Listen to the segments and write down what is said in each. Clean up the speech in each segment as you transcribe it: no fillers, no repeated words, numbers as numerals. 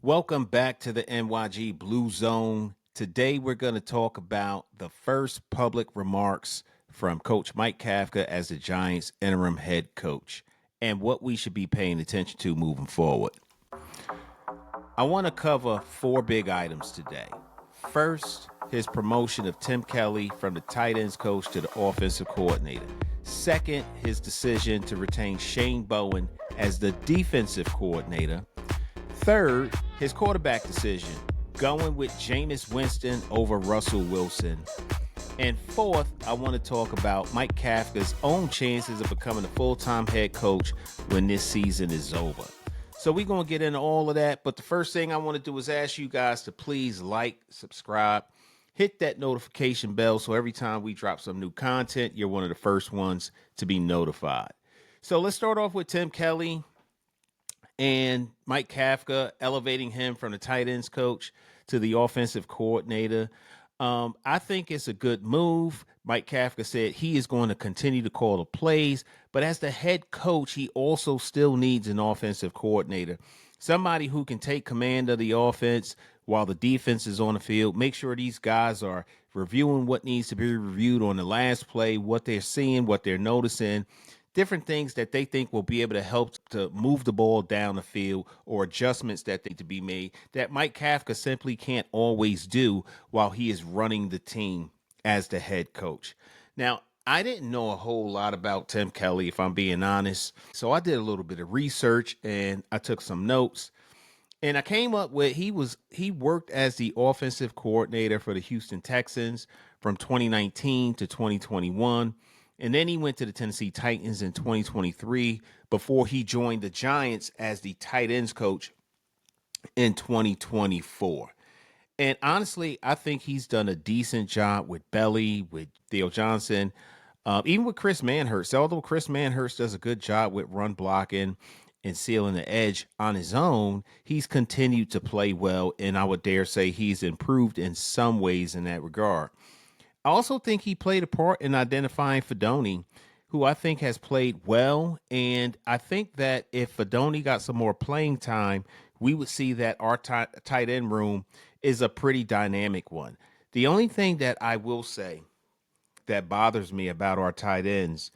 Welcome back to the NYG Blue Zone. Today we're going to talk about the first public remarks from Coach Mike Kafka as the Giants' interim head coach and what we should be paying attention to moving forward. I want to cover four big items today. First, his promotion of Tim Kelly from the tight ends coach to the offensive coordinator. Second, his decision to retain Shane Bowen as the defensive coordinator. Third, his quarterback decision, going with Jameis Winston over Russell Wilson. And fourth, I want to talk about Mike Kafka's own chances of becoming a full-time head coach when this season is over. So we're going to get into all of that. But the first thing I want to do is ask you guys to please like, subscribe, hit that notification bell so every time we drop some new content, you're one of the first ones to be notified. So let's start off with Tim Kelly and Mike Kafka, elevating him from the tight ends coach to the offensive coordinator. I think it's a good move. Mike Kafka said he is going to continue to call the plays, but as the head coach, he also still needs an offensive coordinator, somebody who can take command of the offense while the defense is on the field. Make sure these guys are reviewing what needs to be reviewed on the last play, what they're seeing, what they're noticing, different things that they think will be able to help to move the ball down the field or adjustments that need to be made that Mike Kafka simply can't always do while he is running the team as the head coach. Now, I didn't know a whole lot about Tim Kelly, if I'm being honest. So I did a little bit of research and I took some notes. And I came up with he worked as the offensive coordinator for the Houston Texans from 2019 to 2021. And then he went to the Tennessee Titans in 2023 before he joined the Giants as the tight ends coach in 2024. And honestly, I think he's done a decent job with Belly, with Theo Johnson, even with Chris Manhurst. Although Chris Manhurst does a good job with run blocking and sealing the edge on his own, he's continued to play well. And I would dare say he's improved in some ways in that regard. I also think he played a part in identifying Fedoni, who I think has played well. And I think that if Fedoni got some more playing time, we would see that our tight end room is a pretty dynamic one. The only thing that I will say that bothers me about our tight ends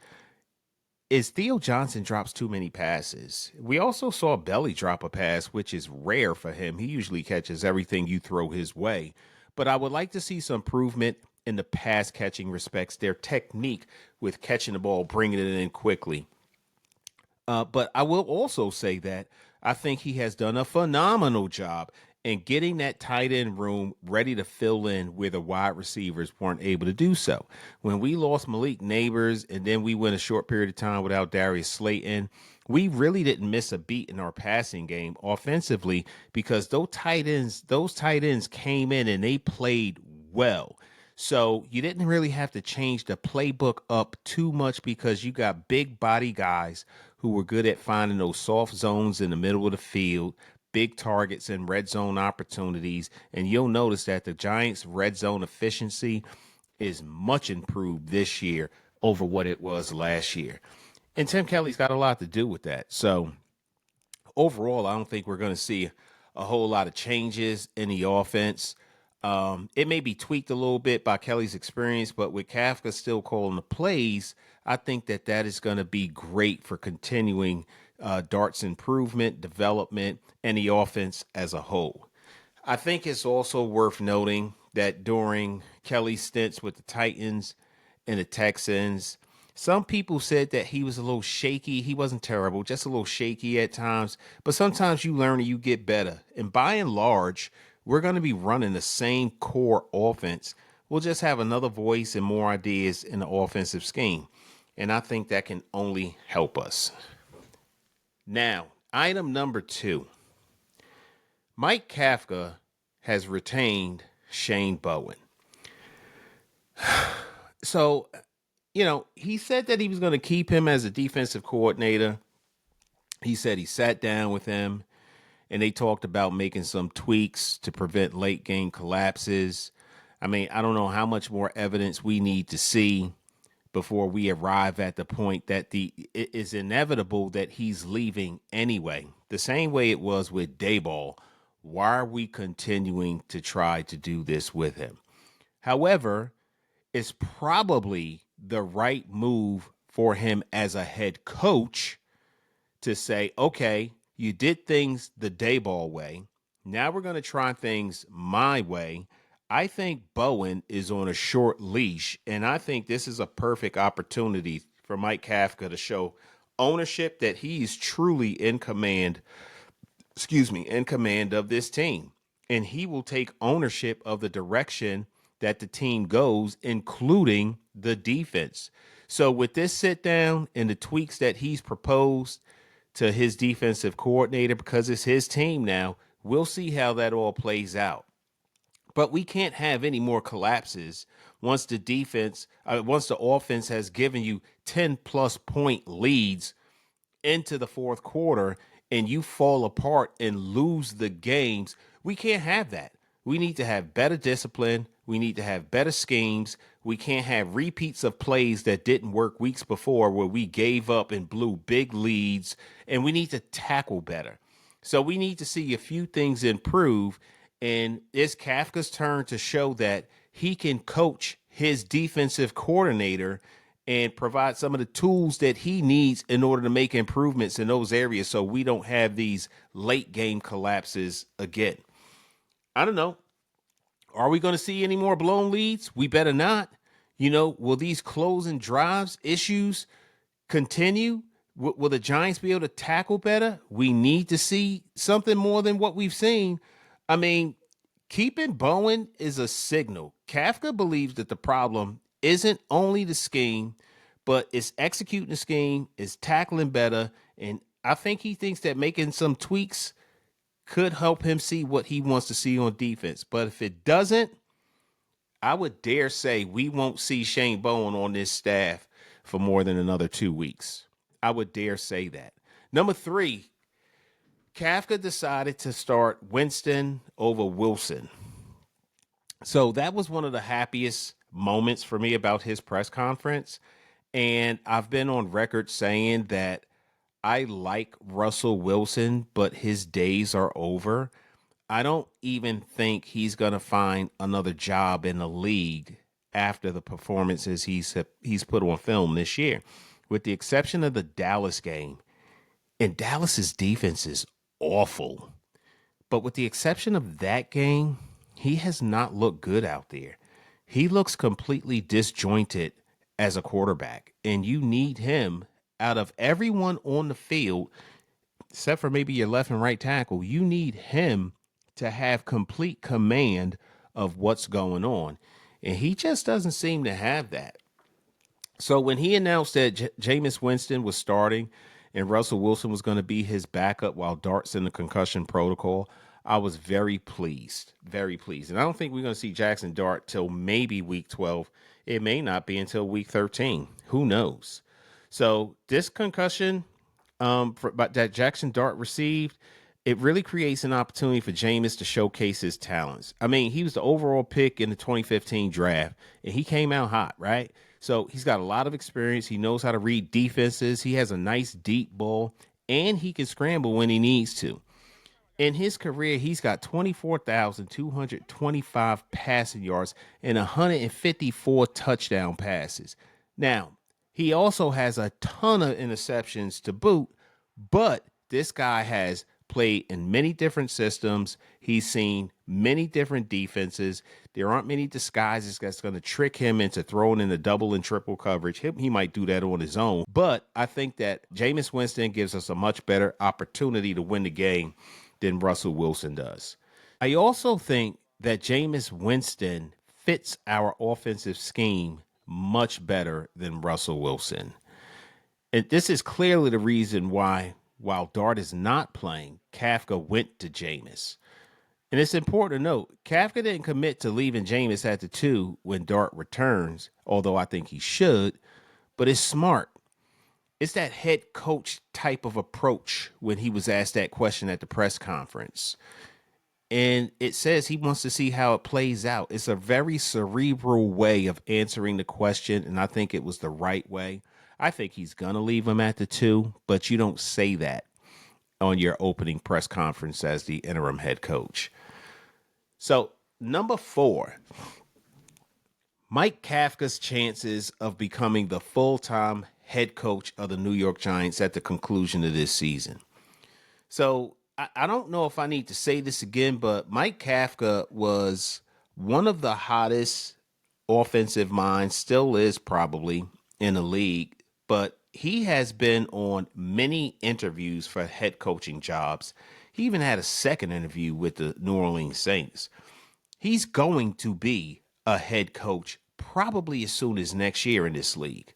is Theo Johnson drops too many passes. We also saw Belly drop a pass, which is rare for him. He usually catches everything you throw his way. But I would like to see some improvement in the pass catching respects, their technique with catching the ball, bringing it in quickly. But I will also say that I think he has done a phenomenal job in getting that tight end room ready to fill in where the wide receivers weren't able to do so. When we lost Malik Neighbors and then we went a short period of time without Darius Slayton, we really didn't miss a beat in our passing game offensively because those tight ends came in and they played well. So you didn't really have to change the playbook up too much because you got big body guys who were good at finding those soft zones in the middle of the field, big targets and red zone opportunities. And you'll notice that the Giants' red zone efficiency is much improved this year over what it was last year. And Tim Kelly's got a lot to do with that. So overall, I don't think we're going to see a whole lot of changes in the offense. It may be tweaked a little bit by Kelly's experience, but with Kafka still calling the plays, I think that is going to be great for continuing Dart's improvement, development, and the offense as a whole. I think it's also worth noting that during Kelly's stints with the Titans and the Texans, some people said that he was a little shaky. He wasn't terrible, just a little shaky at times. But sometimes you learn and you get better. And by and large, we're going to be running the same core offense. We'll just have another voice and more ideas in the offensive scheme. And I think that can only help us. Now, item number 2. Mike Kafka has retained Shane Bowen. So, he said that he was going to keep him as a defensive coordinator. He said he sat down with him and they talked about making some tweaks to prevent late game collapses. I mean, I don't know how much more evidence we need to see before we arrive at the point that it is inevitable that he's leaving anyway. The same way it was with Dayball Why are we continuing to try to do this with him? However, it's probably the right move for him as a head coach to say, okay, you did things the Dayball way. Now we're going to try things my way. I think Bowen is on a short leash, and I think this is a perfect opportunity for Mike Kafka to show ownership that he's truly in command, in command of this team. And he will take ownership of the direction that the team goes, including the defense. So with this sit down and the tweaks that he's proposed to his defensive coordinator, because it's his team now, we'll see how that all plays out. But we can't have any more collapses once once the offense has given you 10 plus point leads into the fourth quarter and you fall apart and lose the games. We can't have that. We need to have better discipline. We need to have better schemes. We can't have repeats of plays that didn't work weeks before where we gave up and blew big leads, and we need to tackle better. So we need to see a few things improve, and it's Kafka's turn to show that he can coach his defensive coordinator and provide some of the tools that he needs in order to make improvements in those areas so we don't have these late game collapses again. I don't know. Are we going to see any more blown leads? We better not. Will these closing drives issues continue? Will the Giants be able to tackle better? We need to see something more than what we've seen. I mean, keeping Bowen is a signal. Kafka believes that the problem isn't only the scheme, but it's executing the scheme, it's tackling better. And I think he thinks that making some tweaks could help him see what he wants to see on defense. But if it doesn't, I would dare say we won't see Shane Bowen on this staff for more than another 2 weeks. I would dare say that. Number 3, Kafka decided to start Winston over Wilson. So that was one of the happiest moments for me about his press conference. And I've been on record saying that I like Russell Wilson, but his days are over. I don't even think he's going to find another job in the league after the performances he's put on film this year, with the exception of the Dallas game. And Dallas's defense is awful. But with the exception of that game, he has not looked good out there. He looks completely disjointed as a quarterback, and you need him out of everyone on the field, except for maybe your left and right tackle. You need him to have complete command of what's going on, and he just doesn't seem to have that. So when he announced that Jameis Winston was starting and Russell Wilson was going to be his backup while Dart's in the concussion protocol, I was very pleased, very pleased. And I don't think we're going to see Jackson Dart till maybe week 12. It may not be until week 13. Who knows? So this concussion that Jackson Dart received, it really creates an opportunity for Jameis to showcase his talents. I mean, he was the overall pick in the 2015 draft, and he came out hot, right? So he's got a lot of experience. He knows how to read defenses. He has a nice deep ball, and he can scramble when he needs to. In his career, he's got 24,225 passing yards and 154 touchdown passes. Now, he also has a ton of interceptions to boot, but this guy has played in many different systems. He's seen many different defenses. There aren't many disguises that's going to trick him into throwing in the double and triple coverage. He might do that on his own, but I think that Jameis Winston gives us a much better opportunity to win the game than Russell Wilson does. I also think that Jameis Winston fits our offensive scheme much better than Russell Wilson. And this is clearly the reason why, while Dart is not playing, Kafka went to Jameis. And it's important to note, Kafka didn't commit to leaving Jameis at the 2 when Dart returns, although I think he should, but it's smart. It's that head coach type of approach when he was asked that question at the press conference. And it says he wants to see how it plays out. It's a very cerebral way of answering the question, and I think it was the right way. I think he's going to leave him at the 2, but you don't say that. on your opening press conference as the interim head coach. So, number 4, Mike Kafka's chances of becoming the full-time head coach of the New York Giants at the conclusion of this season. So I don't know if I need to say this again, but Mike Kafka was one of the hottest offensive minds, still is probably in the league, but he has been on many interviews for head coaching jobs. He even had a second interview with the New Orleans Saints. He's going to be a head coach probably as soon as next year in this league.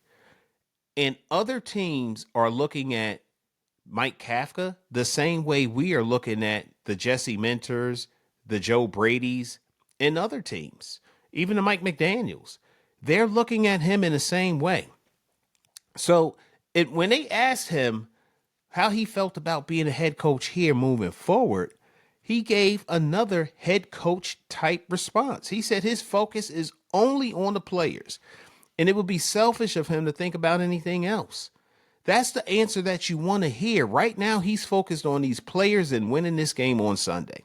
And other teams are looking at Mike Kafka the same way we are looking at the Jesse Mentors, the Joe Bradys, and other teams, even the Mike McDaniels. They're looking at him in the same way. So when they asked him how he felt about being a head coach here moving forward, he gave another head coach type response. He said his focus is only on the players, and it would be selfish of him to think about anything else. That's the answer that you want to hear. Right now, he's focused on these players and winning this game on Sunday.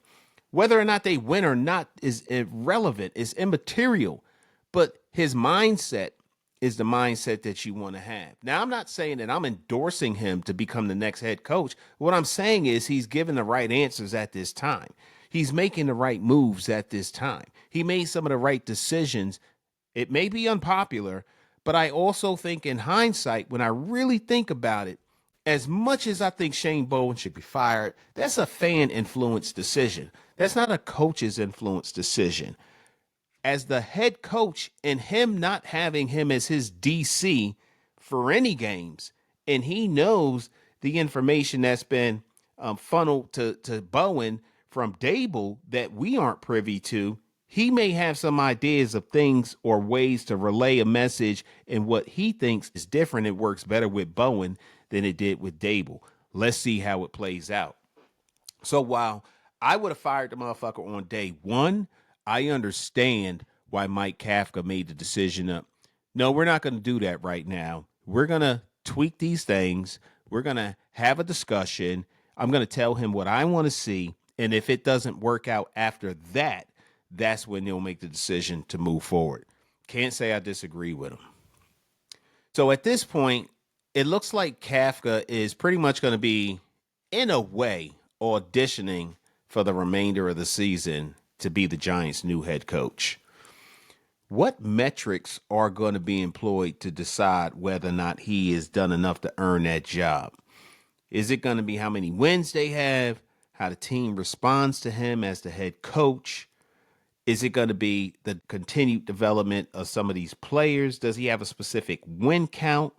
Whether or not they win or not is irrelevant, is immaterial. But his mindset is the mindset that you want to have. Now, I'm not saying that I'm endorsing him to become the next head coach. What I'm saying is he's giving the right answers at this time. He's making the right moves at this time. He made some of the right decisions. It may be unpopular, but I also think in hindsight, when I really think about it, as much as I think Shane Bowen should be fired, that's a fan-influenced decision. That's not a coach's influenced decision. As the head coach and him not having him as his DC for any games, and he knows the information that's been funneled to Bowen from Dable that we aren't privy to, he may have some ideas of things or ways to relay a message and what he thinks is different. It works better with Bowen than it did with Dable. Let's see how it plays out. So while I would have fired the motherfucker on day one, I understand why Mike Kafka made the decision of, no, we're not going to do that right now. We're going to tweak these things. We're going to have a discussion. I'm going to tell him what I want to see. And if it doesn't work out after that, that's when they'll make the decision to move forward. Can't say I disagree with him. So at this point, it looks like Kafka is pretty much going to be, in a way, auditioning for the remainder of the season to be the Giants' new head coach. What metrics are going to be employed to decide whether or not he has done enough to earn that job? Is it going to be how many wins they have, how the team responds to him as the head coach? Is it going to be the continued development of some of these players? Does he have a specific win count?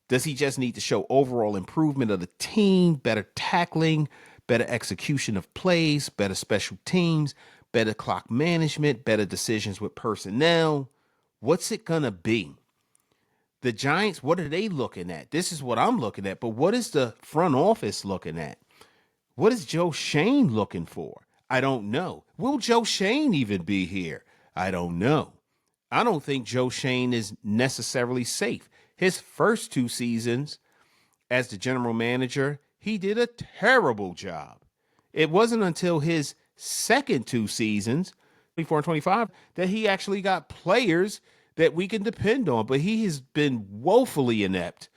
Does he just need to show overall improvement of the team, better tackling, better execution of plays, better special teams, better clock management, better decisions with personnel? What's it going to be? The Giants, what are they looking at? This is what I'm looking at, but what is the front office looking at? What is Joe Shane looking for? I don't know. Will Joe Shane even be here? I don't know. I don't think Joe Shane is necessarily safe. His first 2 seasons as the general manager, he did a terrible job. It wasn't until his second 2 seasons, 24 and 25, that he actually got players that we can depend on. But he has been woefully inept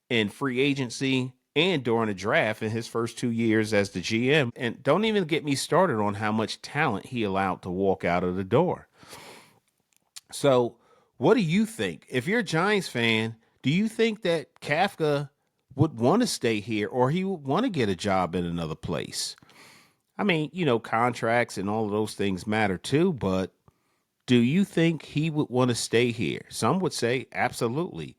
in free agency and during the draft in his first 2 years as the GM. And don't even get me started on how much talent he allowed to walk out of the door. So what do you think? If you're a Giants fan, do you think that Kafka would want to stay here or he would want to get a job in another place? I mean, contracts and all of those things matter too, but do you think he would want to stay here? Some would say absolutely.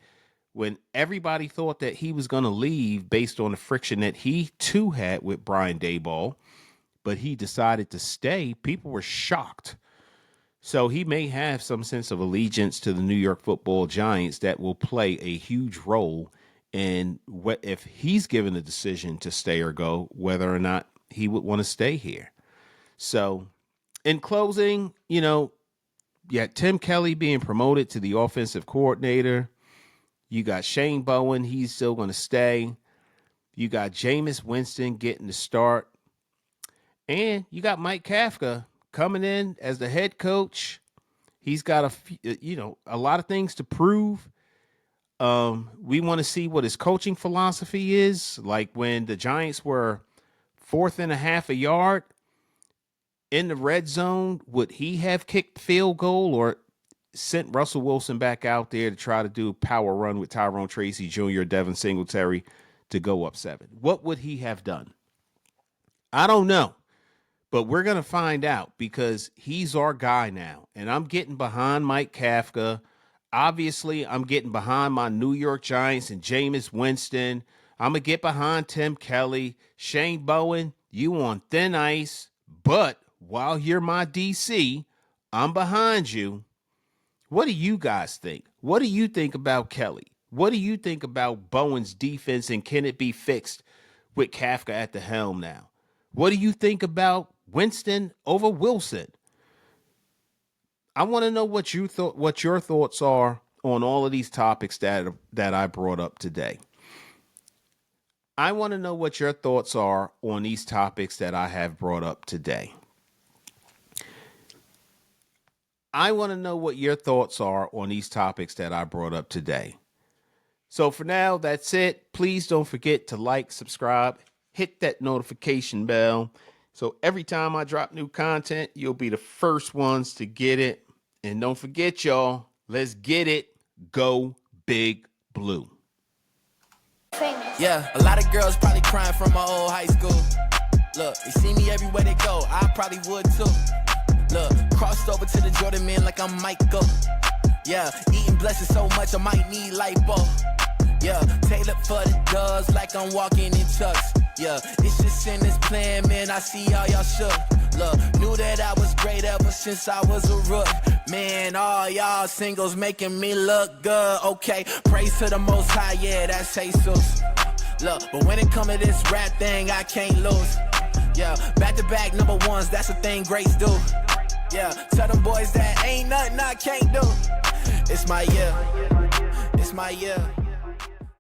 When everybody thought that he was going to leave based on the friction that he too had with Brian Daboll, but he decided to stay, people were shocked. So he may have some sense of allegiance to the New York Football Giants that will play a huge role in what if he's given a decision to stay or go, whether or not he would want to stay here. So in closing, Tim Kelly being promoted to the offensive coordinator. You got Shane Bowen. He's still going to stay. You got Jameis Winston getting the start. And you got Mike Kafka coming in as the head coach. He's got a lot of things to prove. We want to see what his coaching philosophy is. Like when the Giants were 4.5 yards in the red zone, would he have kicked the field goal or sent Russell Wilson back out there to try to do a power run with Tyrone Tracy Jr., Devin Singletary to go up 7? What would he have done? I don't know. But we're going to find out because he's our guy now. And I'm getting behind Mike Kafka. Obviously, I'm getting behind my New York Giants and Jameis Winston. I'm going to get behind Tim Kelly. Shane Bowen, you on thin ice. But while you're my DC, I'm behind you. What do you guys think? What do you think about Kelly? What do you think about Bowen's defense, and can it be fixed with Kafka at the helm now? What do you think about Winston over Wilson? I want to know what your thoughts are on all of these topics that I brought up today. I want to know what your thoughts are on these topics that I have brought up today. I want to know what your thoughts are on these topics that I brought up today. So for now, that's it. Please don't forget to like, subscribe, hit that notification bell. So every time I drop new content, you'll be the first ones to get it. And don't forget, y'all, let's get it. Go Big Blue. Yeah, a lot of girls probably crying from my old high school. Look, they see me everywhere they go. I probably would too. Look, crossed over to the Jordan man like I'm Michael. Yeah, eating blessings so much I might need lipo. Yeah, tailored for the doves like I'm walking in chucks. Yeah, it's just in this plan, man, I see all y'all shook. Look, knew that I was great ever since I was a rook. Man, all y'all singles making me look good. Okay, praise to the Most High, yeah, that's Jesus. Look, but when it come to this rap thing, I can't lose. Yeah, back-to-back number ones, that's a thing greats do. Yeah, tell them boys that ain't nothing I can't do. It's my year. It's my year.